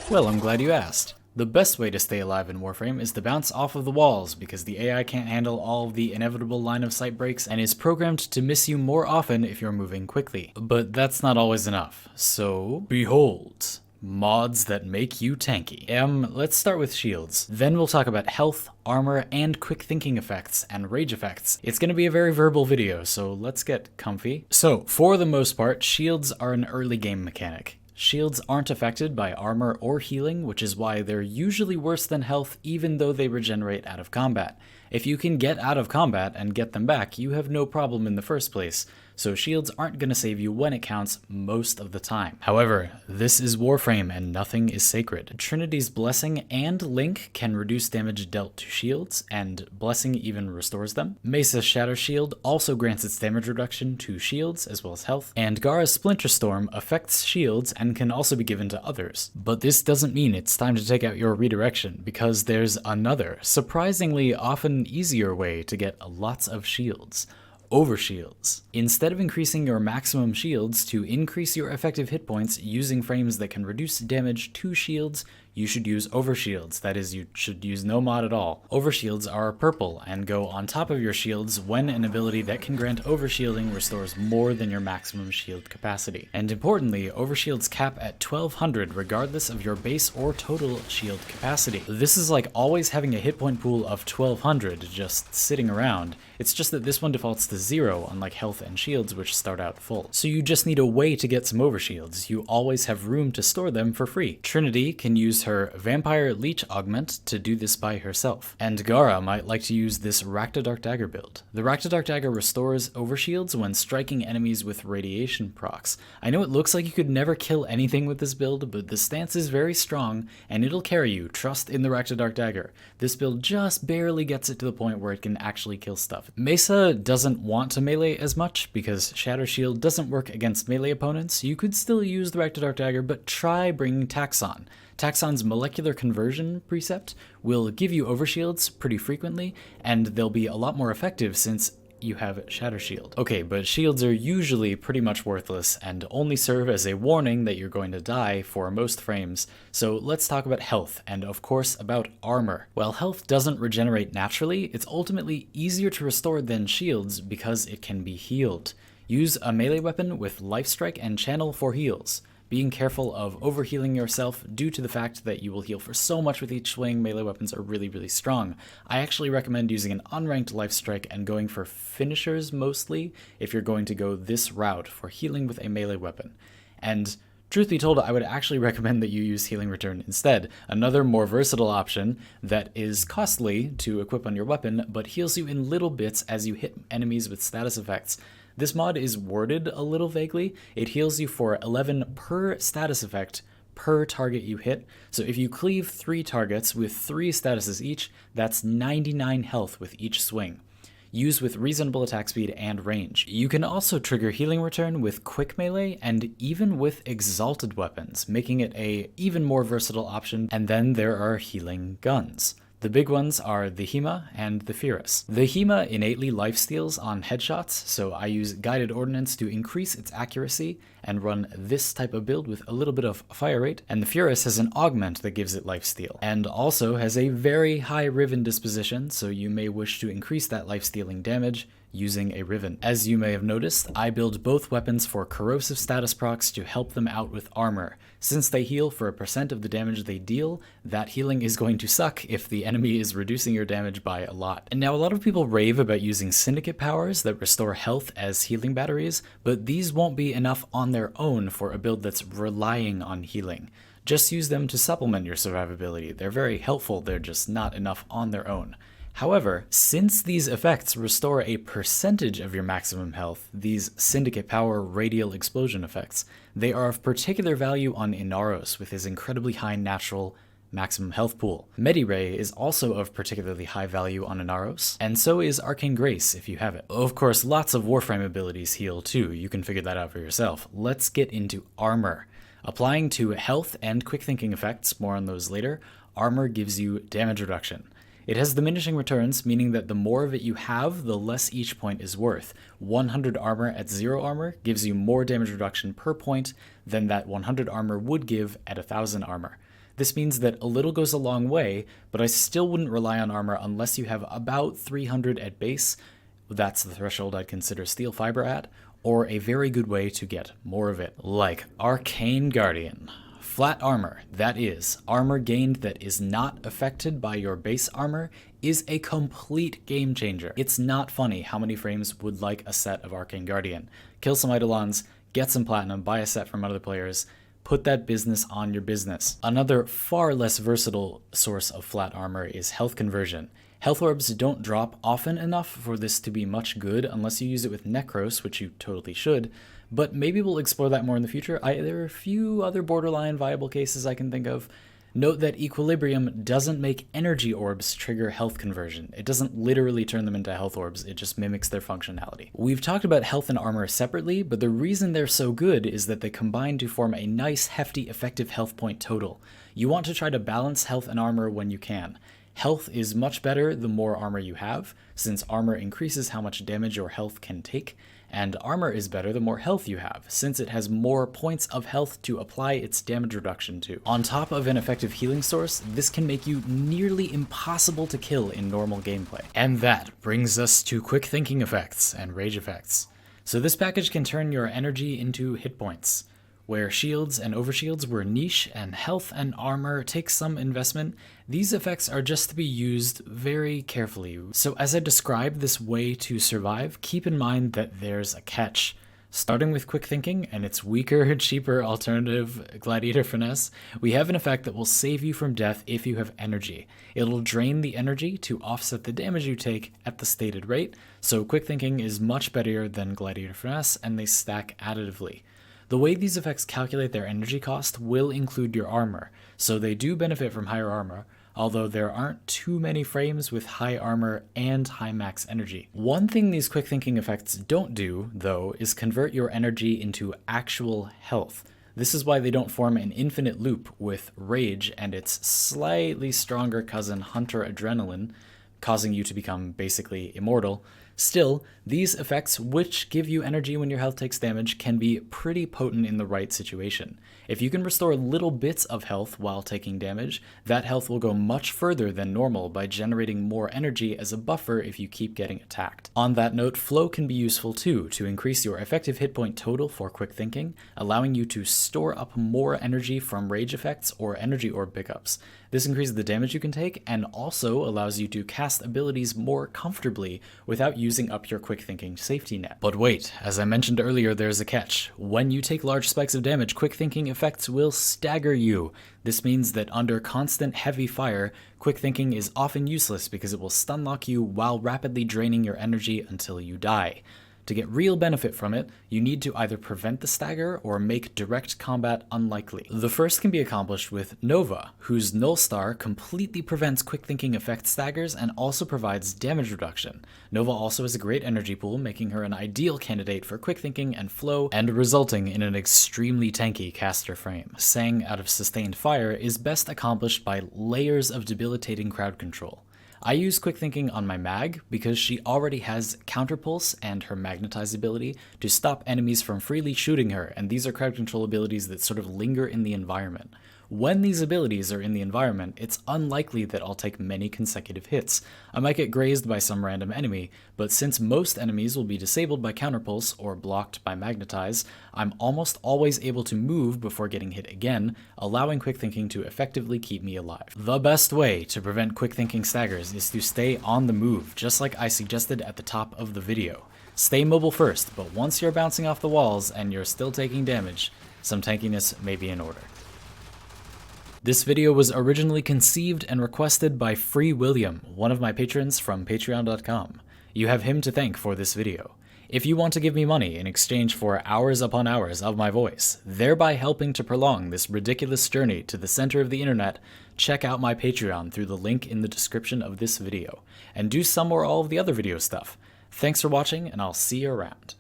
Well, I'm glad you asked. The best way to stay alive in Warframe is to bounce off of the walls, because the AI can't handle all of the inevitable line of sight breaks and is programmed to miss you more often if you're moving quickly. But that's not always enough. So, behold, mods that make you tanky. Let's start with shields. Then we'll talk about health, armor, and quick thinking effects and rage effects. It's gonna be a very verbal video, so let's get comfy. So, for the most part, shields are an early game mechanic. Shields aren't affected by armor or healing, which is why they're usually worse than health even though they regenerate out of combat. If you can get out of combat and get them back, you have no problem in the first place, so shields aren't going to save you when it counts most of the time. However, this is Warframe and nothing is sacred. Trinity's Blessing and Link can reduce damage dealt to shields, and Blessing even restores them. Mesa's Shatter Shield also grants its damage reduction to shields as well as health, and Gara's Splinter Storm affects shields and can also be given to others. But this doesn't mean it's time to take out your redirection, because there's another, surprisingly often easier way to get lots of shields. Overshields. Instead of increasing your maximum shields to increase your effective hit points using frames that can reduce damage to shields, you should use overshields. That is, you should use no mod at all. Overshields are purple and go on top of your shields when an ability that can grant overshielding restores more than your maximum shield capacity. And importantly, overshields cap at 1200 regardless of your base or total shield capacity. This is like always having a hit point pool of 1200 just sitting around. It's just that this one defaults to 0, unlike health and shields, which start out full. So you just need a way to get some overshields. You always have room to store them for free. Trinity can use her Vampire Leech Augment to do this by herself. And Gara might like to use this Rakta Dagger build. The Rakta Dagger restores overshields when striking enemies with radiation procs. I know it looks like you could never kill anything with this build, but the stance is very strong, and it'll carry you. Trust in the Rakta Dagger. This build just barely gets it to the point where it can actually kill stuff. Mesa doesn't want to melee as much because Shatter Shield doesn't work against melee opponents. You could still use the Rakta Dagger, but try bringing Taxon. Taxon's molecular conversion precept will give you overshields pretty frequently, and they'll be a lot more effective since you have Shatter Shield. Okay, but shields are usually pretty much worthless and only serve as a warning that you're going to die for most frames. So let's talk about health, and of course about armor. While health doesn't regenerate naturally, it's ultimately easier to restore than shields because it can be healed. Use a melee weapon with Life Strike and Channel for heals. Being careful of overhealing yourself due to the fact that you will heal for so much with each swing. Melee weapons are really strong. I actually recommend using an unranked Life Strike and going for finishers mostly if you're going to go this route for healing with a melee weapon. And truth be told, I would actually recommend that you use Healing Return instead, another more versatile option that is costly to equip on your weapon, but heals you in little bits as you hit enemies with status effects. This mod is worded a little vaguely. It heals you for 11 per status effect per target you hit. So if you cleave 3 targets with 3 statuses each, that's 99 health with each swing. Use with reasonable attack speed and range. You can also trigger Healing Return with quick melee and even with exalted weapons, making it a even more versatile option. And then there are healing guns. The big ones are the Hema and the Furus. The Hema innately lifesteals on headshots, so I use Guided Ordnance to increase its accuracy and run this type of build with a little bit of fire rate, and the Furus has an augment that gives it lifesteal, and also has a very high Riven disposition, so you may wish to increase that lifestealing damage using a Riven. As you may have noticed, I build both weapons for corrosive status procs to help them out with armor. Since they heal for a % of the damage they deal, that healing is going to suck if the enemy is reducing your damage by a lot. And now a lot of people rave about using syndicate powers that restore health as healing batteries, but these won't be enough on their own for a build that's relying on healing. Just use them to supplement your survivability. They're very helpful, they're just not enough on their own. However, since these effects restore a percentage of your maximum health, these Syndicate Power Radial Explosion effects, they are of particular value on Inaros with his incredibly high natural maximum health pool. Mediray is also of particularly high value on Inaros, and so is Arcane Grace if you have it. Of course, lots of Warframe abilities heal too, you can figure that out for yourself. Let's get into armor. Applying to health and quick thinking effects, more on those later, armor gives you damage reduction. It has diminishing returns, meaning that the more of it you have, the less each point is worth. 100 armor at 0 armor gives you more damage reduction per point than that 100 armor would give at 1000 armor. This means that a little goes a long way, but I still wouldn't rely on armor unless you have about 300 at base. That's the threshold I'd consider steel fiber at, or a very good way to get more of it, like Arcane Guardian. Flat armor, that is, armor gained that is not affected by your base armor, is a complete game changer. It's not funny how many frames would like a set of Arcane Guardian. Kill some Eidolons, get some platinum, buy a set from other players, put that business on your business. Another far less versatile source of flat armor is health conversion. Health orbs don't drop often enough for this to be much good unless you use it with Necros, which you totally should, but maybe we'll explore that more in the future. There are a few other borderline viable cases I can think of. Note that Equilibrium doesn't make energy orbs trigger health conversion. It doesn't literally turn them into health orbs, it just mimics their functionality. We've talked about health and armor separately, but the reason they're so good is that they combine to form a nice, hefty, effective health point total. You want to try to balance health and armor when you can. Health is much better the more armor you have, since armor increases how much damage your health can take, and armor is better the more health you have, since it has more points of health to apply its damage reduction to. On top of an effective healing source, this can make you nearly impossible to kill in normal gameplay. And that brings us to quick thinking effects and rage effects. So this package can turn your energy into hit points. Where shields and overshields were niche and health and armor take some investment, these effects are just to be used very carefully. So as I describe this way to survive, keep in mind that there's a catch. Starting with quick thinking and its weaker, cheaper alternative, Gladiator Finesse, we have an effect that will save you from death if you have energy. It'll drain the energy to offset the damage you take at the stated rate, so quick thinking is much better than Gladiator Finesse and they stack additively. The way these effects calculate their energy cost will include your armor, so they do benefit from higher armor, although there aren't too many frames with high armor and high max energy. One thing these quick thinking effects don't do, though, is convert your energy into actual health. This is why they don't form an infinite loop with Rage and its slightly stronger cousin Hunter Adrenaline, causing you to become basically immortal. Still, these effects, which give you energy when your health takes damage, can be pretty potent in the right situation. If you can restore little bits of health while taking damage, that health will go much further than normal by generating more energy as a buffer if you keep getting attacked. On that note, flow can be useful too, to increase your effective hit point total for quick thinking, allowing you to store up more energy from rage effects or energy orb pickups. This increases the damage you can take and also allows you to cast abilities more comfortably without using up your quick thinking safety net. But wait, as I mentioned earlier, there's a catch. When you take large spikes of damage, quick thinking effects will stagger you. This means that under constant heavy fire, quick thinking is often useless because it will stun lock you while rapidly draining your energy until you die. To get real benefit from it, you need to either prevent the stagger or make direct combat unlikely. The first can be accomplished with Nova, whose Null Star completely prevents quick thinking effect staggers and also provides damage reduction. Nova also has a great energy pool, making her an ideal candidate for quick thinking and flow, and resulting in an extremely tanky caster frame. Sang out of sustained fire is best accomplished by layers of debilitating crowd control. I use quick thinking on my mag because she already has counterpulse and her magnetize ability to stop enemies from freely shooting her, and these are crowd control abilities that sort of linger in the environment. When these abilities are in the environment, it's unlikely that I'll take many consecutive hits. I might get grazed by some random enemy, but since most enemies will be disabled by counterpulse or blocked by magnetize, I'm almost always able to move before getting hit again, allowing quick thinking to effectively keep me alive. The best way to prevent quick thinking staggers is to stay on the move, just like I suggested at the top of the video. Stay mobile first, but once you're bouncing off the walls and you're still taking damage, some tankiness may be in order. This video was originally conceived and requested by FreeWilliam, one of my patrons from patreon.com. You have him to thank for this video. If you want to give me money in exchange for hours upon hours of my voice, thereby helping to prolong this ridiculous journey to the center of the internet, check out my Patreon through the link in the description of this video, and do some or all of the other video stuff. Thanks for watching, and I'll see you around.